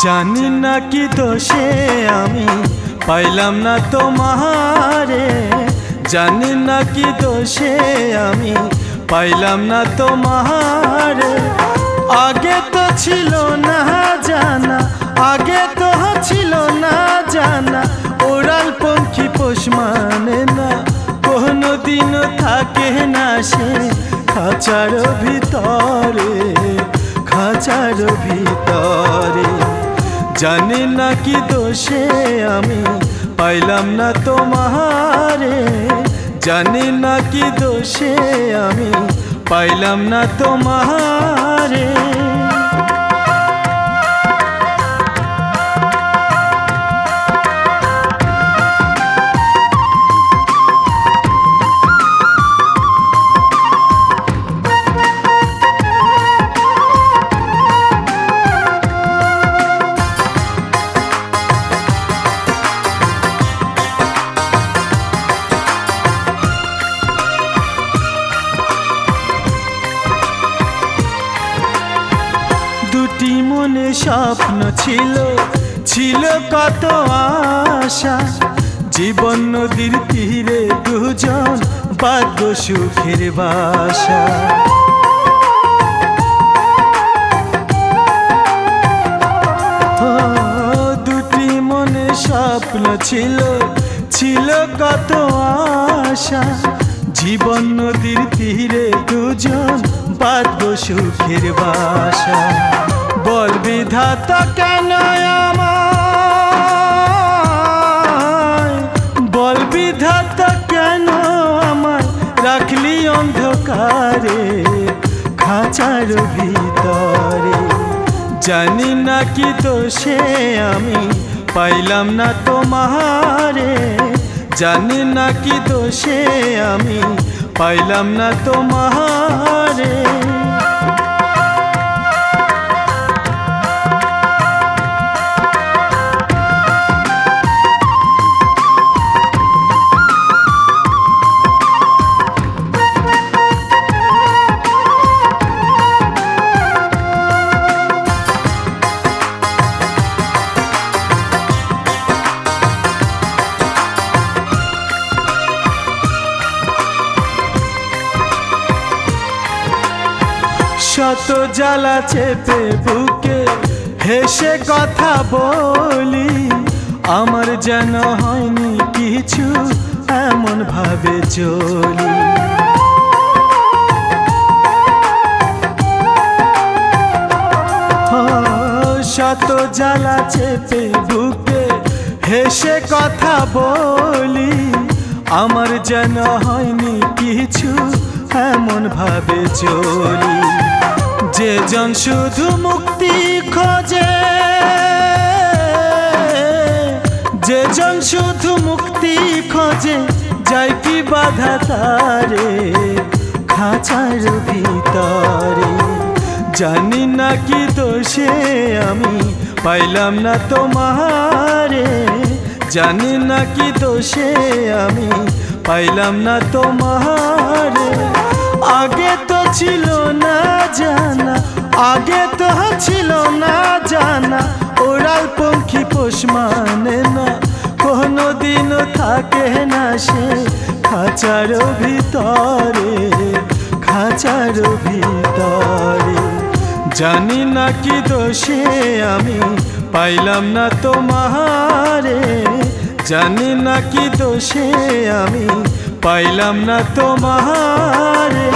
জানি না কি দোষে আমি পাইলাম না তোমারে, জানি না কি দোষে আমি পাইলাম না তোমারে। আগে তো ছিল না জানা, আগে তো ছিল না জানা, ওড়াল পঙ্খী পোষ মানে না, কোনো দিনও থাকে না সে খাঁচার ভিতরে, খাঁচার ভিতরে। জানি না কি দোষে আমি পাইলাম না তোমারে, জানি না কি দোষে আমি পাইলাম না তোমারে। দুটি মনে স্বপ্ন ছিল, ছিল কত আশা, জীবন নদীর তীরে দুজন বাঁধব সুখের বাসা। দুটি মনে স্বপ্ন ছিল, ছিল কত আশা, জীবন নদীর তীরে দুজন বাঁধব সুখের বাসা। বল বিধাতা কেন আমায়, বল বিধাতা কেন আমায় রাখলি অন্ধকারে, খাঁচার ভিতরে। জানি না কি দোষে আমি পাইলাম না তোমারে, জানি না কি দোষে আমি পাইলাম না তোমারে। শত জ্বালা চেপে বুকে হেসে কথা বলি, আমার যেন হয়নি কিছু এমন ভাবে চলি। শত জ্বালা চেপে বুকে হেসে কথা বলি, আমার যেন হয়নি কিছু এমন ভাবে চলি। যে জন শুধু মুক্তি খোঁজে, যে জন শুধু মুক্তি খোঁজে, যায় কি বাধা তারে খাঁচার ভিতরে। জানি না কি দোষে আমি পাইলাম না তোমারে, জানি না কি দোষে আমি পাইলাম না তোমারে। আগে তো ছিল না জানা, আগে তো ছিল না জানা, ওড়াল পঙ্খী পোষ মানে না, কোনো দিনও থাকে না সে খাঁচার ভিতরে, খাঁচার ভিতরে। জানি না কি দোষে আমি পাইলাম না তোমারে, জানি না কি দোষে আমি পাইলাম না তোমারে।